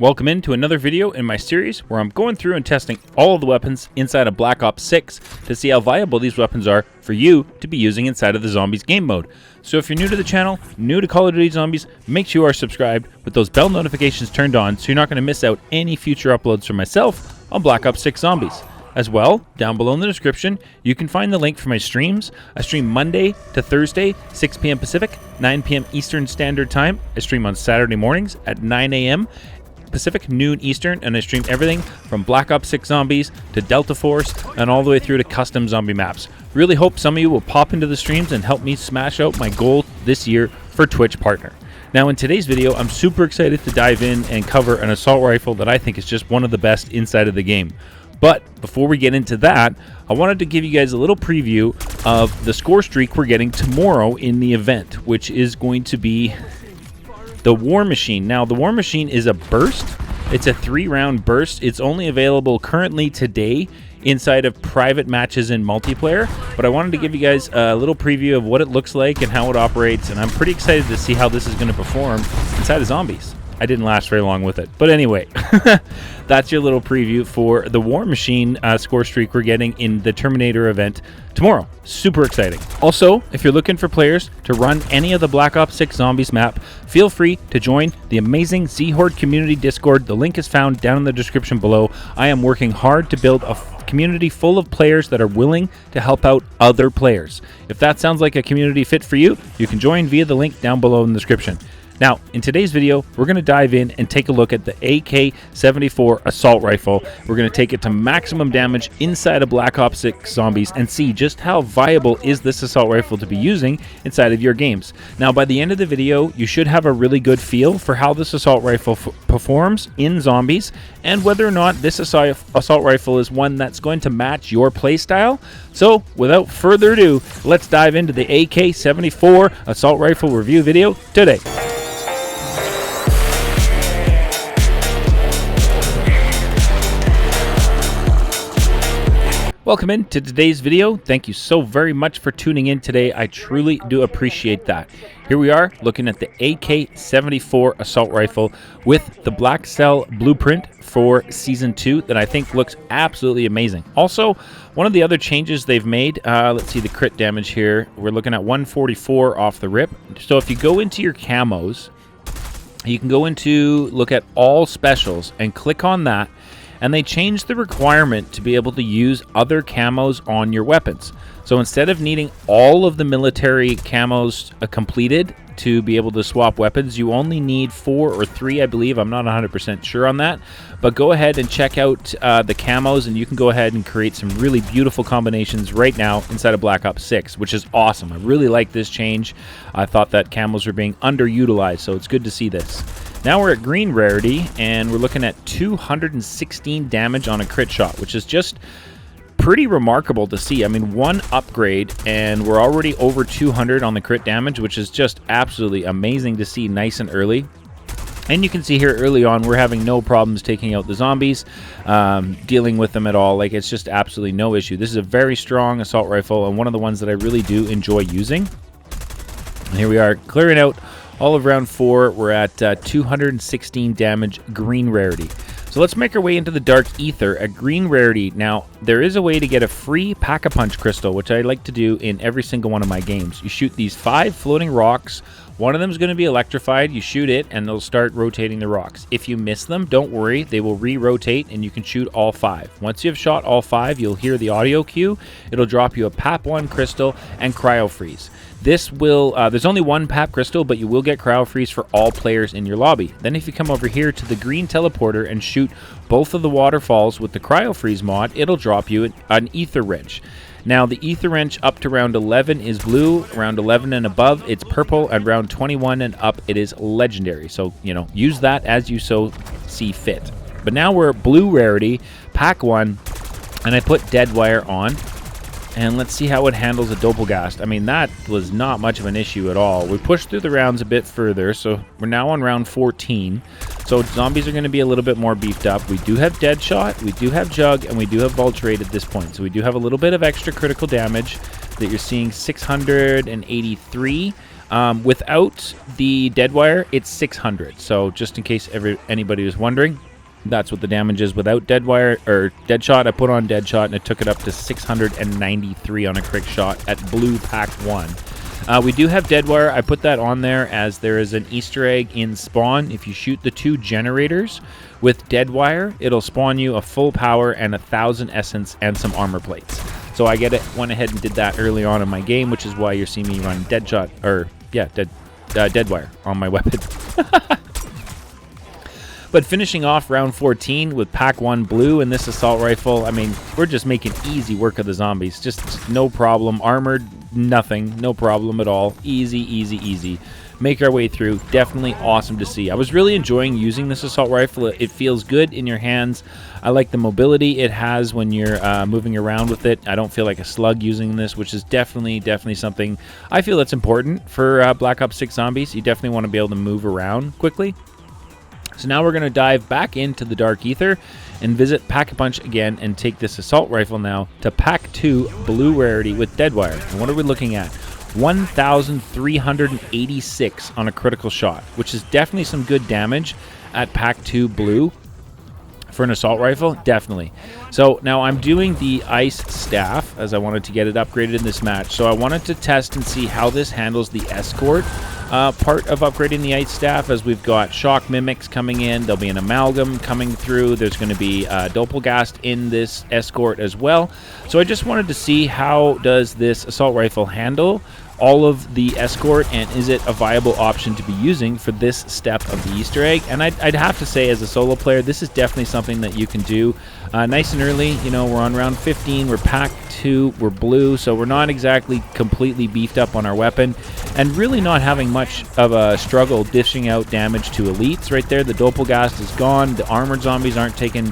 Welcome into another video in my series where I'm going through and testing all of the weapons inside of Black Ops 6 to see how viable these weapons are for you to be using inside of the Zombies game mode. So if you're new to the channel, new to Call of Duty Zombies, make sure you are subscribed with those bell notifications turned on so you're not going to miss out any future uploads from myself on Black Ops 6 Zombies. As well, down below in the description, you can find the link for my streams. I stream Monday to Thursday, 6 p.m. Pacific, 9 p.m. Eastern Standard Time. I stream on Saturday mornings at 9 a.m. Pacific, noon Eastern, and I stream everything from Black Ops 6 Zombies to Delta Force and all the way through to custom zombie maps. Really hope some of you will pop into the streams and help me smash out my goal this year for Twitch partner. Now in today's video, I'm super excited to dive in and cover an assault rifle that I think is just one of the best inside of the game. But before we get into that, I wanted to give you guys a little preview of the score streak we're getting tomorrow in the event, which is going to be the War Machine. Now, the War Machine is a burst. It's a 3-round burst. It's only available currently today inside of private matches in multiplayer, but I wanted to give you guys a little preview of what it looks like and how it operates, and I'm pretty excited to see how this is going to perform inside of Zombies. I didn't last very long with it, but anyway, that's your little preview for the War Machine score streak we're getting in the Terminator event tomorrow. Super exciting. Also, if you're looking for players to run any of the Black Ops 6 Zombies map, feel free to join the amazing Zhorde community Discord. The link is found down in the description below. I am working hard to build a community full of players that are willing to help out other players. If that sounds like a community fit for you, you can join via the link down below in the description. Now, in today's video, we're going to dive in and take a look at the AK-74 assault rifle. We're going to take it to maximum damage inside of Black Ops 6 Zombies and see just how viable is this assault rifle to be using inside of your games. Now, by the end of the video, you should have a really good feel for how this assault rifle performs in Zombies and whether or not this assault rifle is one that's going to match your playstyle. So, without further ado, let's dive into the AK-74 assault rifle review video today. Welcome into today's video. Thank you so very much for tuning in today. I truly do appreciate that. Here we are looking at the AK-74 assault rifle with the Black Cell blueprint for Season 2 that I think looks absolutely amazing. Also, one of the other changes they've made, let's see the crit damage here. We're looking at 144 off the rip. So if you go into your camos, you can go into look at all specials and click on that. And they changed the requirement to be able to use other camos on your weapons. So instead of needing all of the military camos completed to be able to swap weapons, you only need 4 or 3, I believe. I'm not 100% sure on that. But go ahead and check out the camos, and you can go ahead and create some really beautiful combinations right now inside of Black Ops 6, which is awesome. I really like this change. I thought that camos were being underutilized, so it's good to see this. Now we're at green rarity, and we're looking at 216 damage on a crit shot, which is just pretty remarkable to see. I mean, one upgrade, and we're already over 200 on the crit damage, which is just absolutely amazing to see nice and early. And you can see here early on, we're having no problems taking out the zombies, dealing with them at all. Like, it's just absolutely no issue. This is a very strong assault rifle, and one of the ones that I really do enjoy using. And here we are, clearing out all of round 4. We're at 216 damage, green rarity. So let's make our way into the Dark Aether at green rarity. Now, there is a way to get a free Pack-a-Punch crystal, which I like to do in every single one of my games. You shoot these 5 floating rocks. One of them is going to be electrified. You shoot it, and they'll start rotating the rocks. If you miss them, don't worry. They will re-rotate, and you can shoot all 5. Once you have shot all 5, you'll hear the audio cue. It'll drop you a PAP-1 crystal and Cryo Freeze. This will, there's only one PAP crystal, but you will get Cryo Freeze for all players in your lobby. Then if you come over here to the green teleporter and shoot both of the waterfalls with the Cryo Freeze mod, it'll drop you an Aether Wrench. Now, the Aether Wrench up to round 11 is blue, round 11 and above, it's purple, and round 21 and up, it is legendary. So, you know, use that as you so see fit. But now we're blue rarity, pack 1, and I put Dead Wire on. And let's see how it handles a Doppelgast. I mean, that was not much of an issue at all. We pushed through the rounds a bit further, so we're now on round 14. So zombies are going to be a little bit more beefed up. We do have Deadshot, we do have Jug, and we do have Vulturate at this point. So we do have a little bit of extra critical damage that you're seeing, 683 Without the dead wire, it's 600. So just in case anybody was wondering, that's what the damage is without dead wire or dead shot. I put on dead shot and it took it up to 693 on a crit shot at blue pack 1. We do have dead wire. I put that on there as there is an Easter egg in spawn. If you shoot the 2 generators with dead wire, it'll spawn you a full power and 1,000 essence and some armor plates. So I went ahead and did that early on in my game, which is why you're seeing me run dead shot or dead wire on my weapon. But finishing off round 14 with pack 1 blue and this assault rifle, I mean, we're just making easy work of the zombies. Just no problem. Armored, nothing. No problem at all. Easy, easy, easy. Make our way through. Definitely awesome to see. I was really enjoying using this assault rifle. It feels good in your hands. I like the mobility it has when you're moving around with it. I don't feel like a slug using this, which is definitely something I feel that's important for Black Ops 6 Zombies. You definitely want to be able to move around quickly. So now we're going to dive back into the Dark Aether and visit Pack-a-Punch again and take this assault rifle now to pack 2 blue rarity with dead wire. And what are we looking at? 1,386 on a critical shot, which is definitely some good damage at pack 2 blue for an assault rifle, definitely. So now I'm doing the ice staff as I wanted to get it upgraded in this match. So I wanted to test and see how this handles the escort part of upgrading the ice staff, as we've got shock mimics coming in. There'll be an amalgam coming through. There's going to be doppelgast in this escort as well. So I just wanted to see how does this assault rifle handle all of the escort, and is it a viable option to be using for this step of the Easter egg? And I'd have to say, as a solo player, this is definitely something that you can do nice and early. You know, we're on round 15, we're pack 2, we're blue, so we're not exactly completely beefed up on our weapon, and really not having much of a struggle dishing out damage to elites. Right there, the doppelgast is gone. The armored zombies aren't taking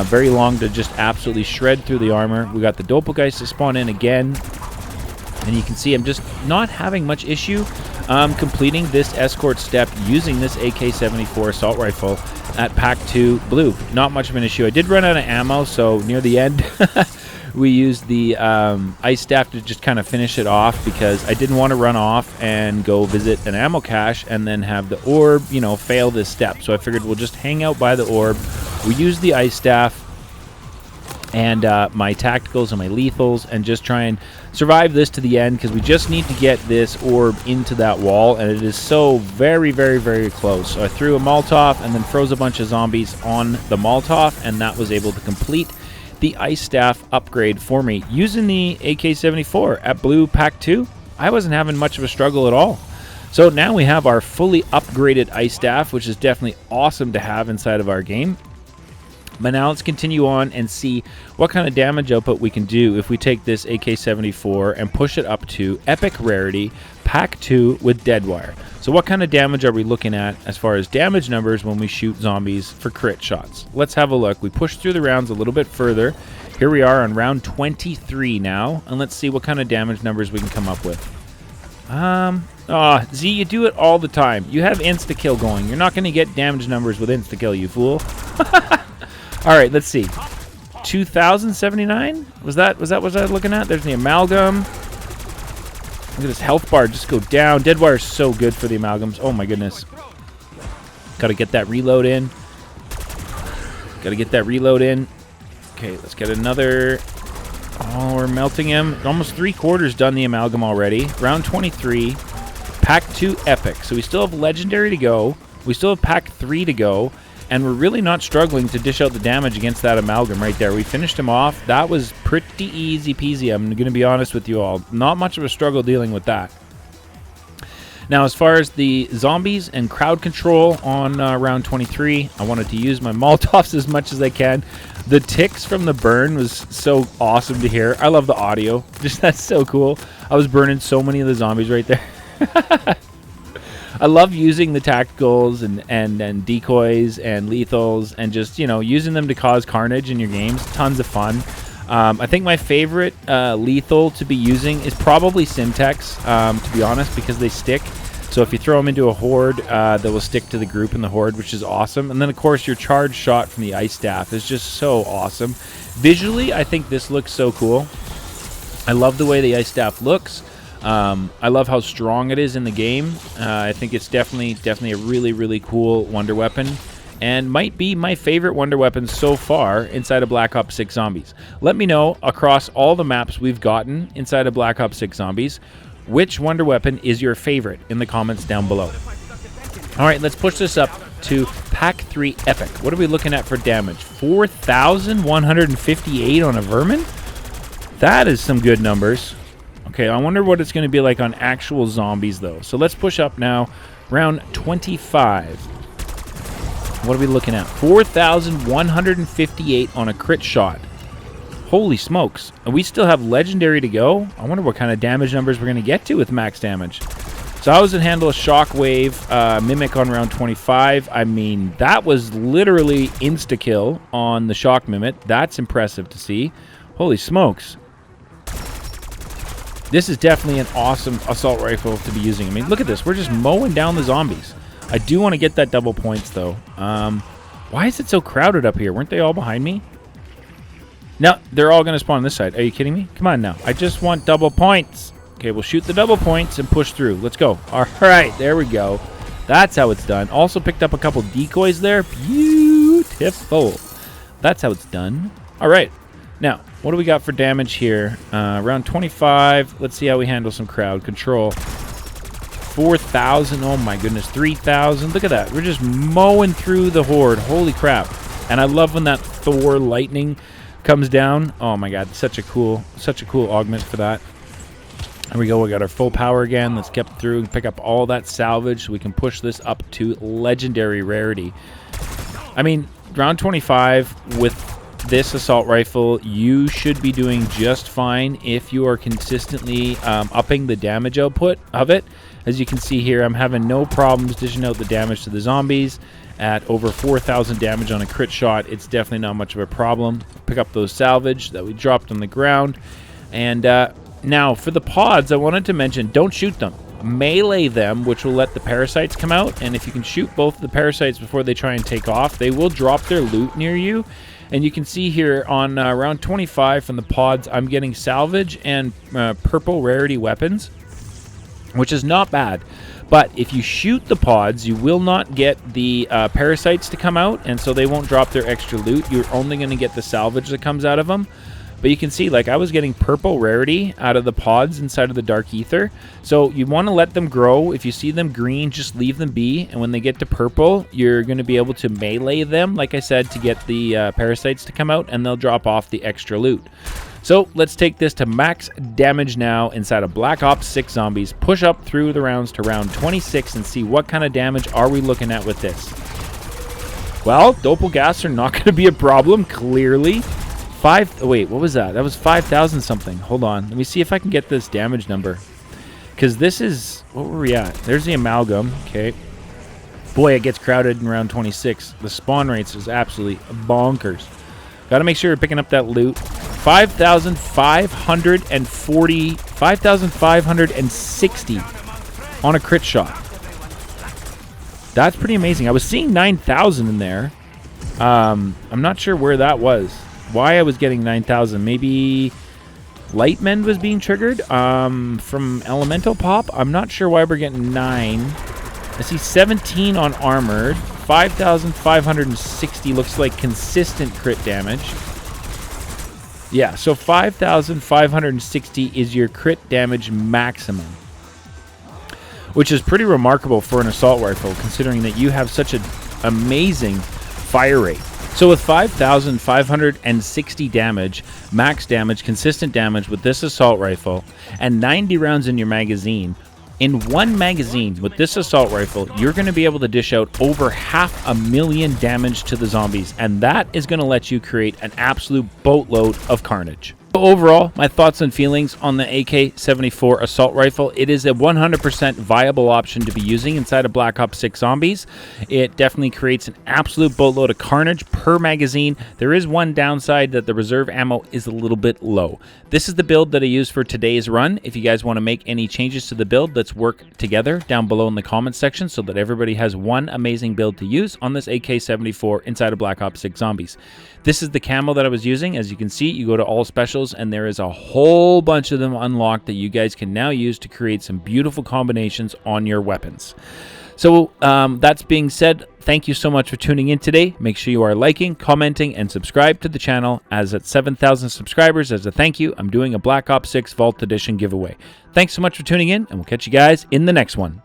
very long to just absolutely shred through the armor. We got the doppelgeist to spawn in again. And you can see I'm just not having much issue completing this escort step using this AK-74 assault rifle at pack 2 blue. Not much of an issue. I did run out of ammo, so near the end we used the ice staff to just kind of finish it off, because I didn't want to run off and go visit an ammo cache and then have the orb, you know, fail this step. So I figured we'll just hang out by the orb. We used the ice staff and my tacticals and my lethals and just try and survive this to the end, because we just need to get this orb into that wall, and it is so very, very, very close. So I threw a Molotov and then froze a bunch of zombies on the Molotov, and that was able to complete the ice staff upgrade for me using the AK-74 at blue pack 2. I wasn't having much of a struggle at all. So now we have our fully upgraded ice staff, which is definitely awesome to have inside of our game. But now let's continue on and see what kind of damage output we can do if we take this AK-74 and push it up to Epic Rarity Pack 2 with Deadwire. So what kind of damage are we looking at as far as damage numbers when we shoot zombies for crit shots? Let's have a look. We push through the rounds a little bit further. Here we are on round 23 now, and let's see what kind of damage numbers we can come up with. Z, you do it all the time. You have insta-kill going. You're not going to get damage numbers with insta-kill, you fool. All right, let's see. 2,079? Was that what I was looking at? There's the amalgam. Look at this health bar just go down. Deadwire is so good for the amalgams. Oh my goodness. Got to get that reload in. Okay, let's get another. Oh, we're melting him. Almost 3/4 done the amalgam already. Round 23. Pack 2 epic. So we still have legendary to go. We still have pack 3 to go. And we're really not struggling to dish out the damage against that amalgam right there. We finished him off. That was pretty easy peasy. I'm going to be honest with you all. Not much of a struggle dealing with that. Now, as far as the zombies and crowd control on round 23, I wanted to use my Molotovs as much as I can. The ticks from the burn was so awesome to hear. I love the audio. Just that's so cool. I was burning so many of the zombies right there. I love using the tacticals and decoys and lethals and just, you know, using them to cause carnage in your games. Tons of fun. I think my favorite lethal to be using is probably Simtex, to be honest, because they stick. So if you throw them into a horde, they will stick to the group in the horde, which is awesome. And then, of course, your charge shot from the ice staff is just so awesome. Visually, I think this looks so cool. I love the way the ice staff looks. I love how strong it is in the game. I think it's definitely a really cool wonder weapon, and might be my favorite wonder weapon so far inside of Black Ops 6 Zombies. Let me know across all the maps we've gotten inside of Black Ops 6 Zombies, which wonder weapon is your favorite in the comments down below. All right, let's push this up to Pack 3 Epic. What are we looking at for damage? 4,158 on a vermin? That is some good numbers. Okay, I wonder what it's going to be like on actual zombies, though. So let's push up now. Round 25. What are we looking at? 4,158 on a crit shot. Holy smokes. And we still have legendary to go. I wonder what kind of damage numbers we're going to get to with max damage. So how does it handle a shockwave mimic on round 25? I mean, that was literally insta-kill on the shock mimic. That's impressive to see. Holy smokes. This is definitely an awesome assault rifle to be using. I mean, look at this. We're just mowing down the zombies. I do want to get that double points, though. Why is it so crowded up here? Weren't they all behind me? No, they're all going to spawn on this side. Are you kidding me? Come on now. I just want double points. Okay, we'll shoot the double points and push through. Let's go. All right, there we go. That's how it's done. Also picked up a couple decoys there. Beautiful. That's how it's done. All right. Now, what do we got for damage here? Around 25. Let's see how we handle some crowd control. 4,000. Oh, my goodness. 3,000. Look at that. We're just mowing through the horde. Holy crap. And I love when that Thor lightning comes down. Oh, my God. Such a cool augment for that. There we go. We got our full power again. Let's get through and pick up all that salvage so we can push this up to legendary rarity. I mean, round 25 with this assault rifle, you should be doing just fine if you are consistently upping the damage output of it. As you can see here, I'm having no problems dishing out the damage to the zombies at over 4,000 damage on a crit shot. It's definitely not much of a problem. Pick up those salvage that we dropped on the ground. And now for the pods, I wanted to mention, don't shoot them. Melee them, which will let the parasites come out. And if you can shoot both of the parasites before they try and take off, they will drop their loot near you. And you can see here on round 25 from the pods, I'm getting salvage and purple rarity weapons, which is not bad. But if you shoot the pods, you will not get the parasites to come out, and so they won't drop their extra loot. You're only going to get the salvage that comes out of them. But you can see, like, I was getting purple rarity out of the pods inside of the Dark Aether. So you want to let them grow. If you see them green, just leave them be. And when they get to purple, you're going to be able to melee them, like I said, to get the parasites to come out, and they'll drop off the extra loot. So let's take this to max damage now inside of Black Ops 6 Zombies. Push up through the rounds to round 26 and see what kind of damage are we looking at with this. Well, doppelgasts are not going to be a problem, clearly. Wait, what was that? That was 5,000 something. Hold on. Let me see if I can get this damage number. Because this is... What were we at? There's the amalgam. Okay. Boy, it gets crowded in round 26. The spawn rates is absolutely bonkers. Got to make sure you're picking up that loot. 5,540... 5,560 on a crit shot. That's pretty amazing. I was seeing 9,000 in there. I'm not sure where that was. Why I was getting 9,000. Maybe Lightmend was being triggered from Elemental Pop. I'm not sure why we're getting 9. I see 17 on Armored. 5,560 looks like consistent crit damage. Yeah, so 5,560 is your crit damage maximum, which is pretty remarkable for an assault rifle, considering that you have such an amazing fire rate. So with 5,560 damage, max damage, consistent damage with this assault rifle, and 90 rounds in your magazine, in one magazine with this assault rifle, you're going to be able to dish out over 500,000 damage to the zombies, and that is going to let you create an absolute boatload of carnage. Overall, my thoughts and feelings on the AK-74 assault rifle: it is a 100% viable option to be using inside of Black Ops 6 Zombies. It definitely creates an absolute boatload of carnage per magazine. There is one downside, that the reserve ammo is a little bit low. This is the build that I used for today's run. If you guys want to make any changes to the build, let's work together down below in the comments section so that everybody has one amazing build to use on this AK-74 inside of Black Ops 6 Zombies. This is the camo that I was using. As you can see, you go to all specials, specials, and there is a whole bunch of them unlocked that you guys can now use to create some beautiful combinations on your weapons. So that's being said, thank you so much for tuning in today. Make sure you are liking, commenting, and subscribe to the channel, as at 7,000 subscribers, as a thank you, I'm doing a Black Ops 6 Vault Edition giveaway. Thanks so much for tuning in, and we'll catch you guys in the next one.